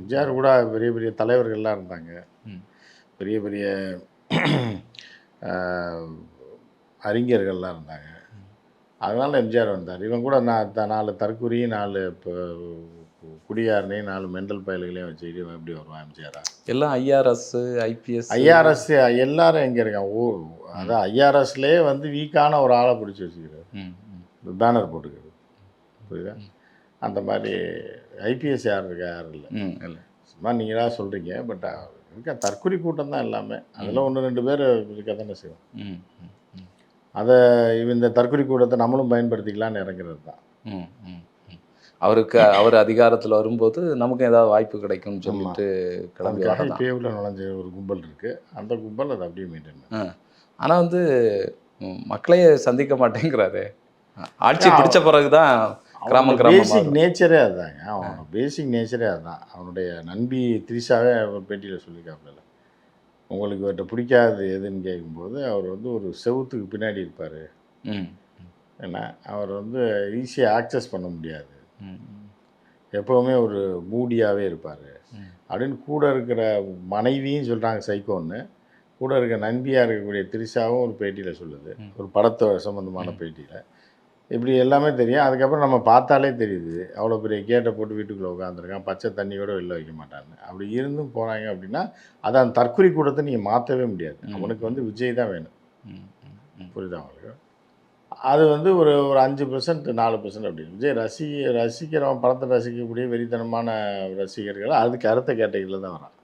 எம்ஜிஆர் கூட பெரிய பெரிய தலைவர்கள்லாம் இருந்தாங்க. ம். பெரிய பெரிய அஹ், அறிஞர்கள்லாம் இருந்தாங்க. அதனால எம்ஜிஆர் வந்தார். இவன் கூட நான் 4 தற்குறி, 4 இப்போ குடியாரனையும், 4 மெண்டல் பயல்களையும் வச்சுக்கிட்டு இவன் எப்படி வருவான் எம்ஜிஆரா? எல்லாம் ஐஆர்எஸ், ஐபிஎஸ். ஐஆர்எஸ் எல்லாரும் எங்கே இருக்கான்? அதான் ஐஆர்எஸ்லேயே வந்து வீக்கான ஒரு ஆளை பிடிச்சி வச்சுக்கிறாரு. ம். பேனர் போட்டுக்கிறது. புரியுதா? அந்த மாதிரி ஐபிஎஸ் யார் இருக்கா? யாரும் இல்லை. இல்லை. சும்மா நீங்களாக சொல்கிறீங்க. பட் இருக்க தற்குறி கூட்டம் தான் எல்லாமே. அதில் 1, 2 பேர் இருக்க தானே செய்வோம். ம். ம். ம். அதை இந்த தற்குறி கூட்டத்தை நம்மளும் பயன்படுத்திக்கலான்னு இறங்குறது தான். ம். ம். ம். அவர் அதிகாரத்தில் வரும்போது நமக்கு ஏதாவது வாய்ப்பு கிடைக்கும்னு சொல்லிட்டு கிளம்பி வரதான். இப்பயே உள்ள நுழைஞ்ச ஒரு கும்பல் இருக்குது. அந்த கும்பல் அதை அப்படியே மெயின்டைன். ஆனால் வந்து மக்களையே சந்திக்க மாட்டேங்கிறாரு. ஆட்சி பிடிச்ச பிறகு தான் கிராமம் பேசிக் நேச்சரே அதுதாங்க. அவனோட பேசிக் நேச்சரே அதுதான். அவனுடைய நண்பி த்ரிஷாவே ஒரு பேட்டியில் சொல்லியிருக்காப்புல, உங்களுக்கு இவர்கிட்ட பிடிக்காது எதுன்னு கேட்கும்போது அவர் வந்து ஒரு செவுத்துக்கு பின்னாடி இருப்பார். ஏன்னா அவர் வந்து ஈஸியாக ஆக்சஸ் பண்ண முடியாது, எப்போவுமே ஒரு மூடியாகவே இருப்பார் அப்படின்னு கூட இருக்கிற மனைவியும் சொல்கிறாங்க சைக்கோன்னு. கூட இருக்க நண்பியாக இருக்கக்கூடிய த்ரிஷாவும் ஒரு பேட்டியில் சொல்லுது, ஒரு படத்தை சம்மந்தமான பேட்டியில். இப்படி எல்லாமே தெரியும். அதுக்கப்புறம் நம்ம பார்த்தாலே தெரியுது, அவ்வளோ பெரிய கேட்டை போட்டு வீட்டுக்குள்ளே உட்காந்துருக்கான், பச்சை தண்ணியோட வெளில வைக்க மாட்டாங்க. அப்படி இருந்தும் போகிறாங்க அப்படின்னா அதை அந்த தற்குறி கூடத்தை நீங்கள் மாற்றவே முடியாது. அவனுக்கு வந்து விஜய் தான் வேணும். புரியுதா அவங்களுக்கு? அது வந்து ஒரு 5%, 4% அப்படின்னு. விஜய் ரசிக்கிறவன், படத்தை ரசிக்கக்கூடிய வெறித்தனமான ரசிகர்கள் அதுக்கு அடுத்த கேட்டகரியில் தான் வரான்.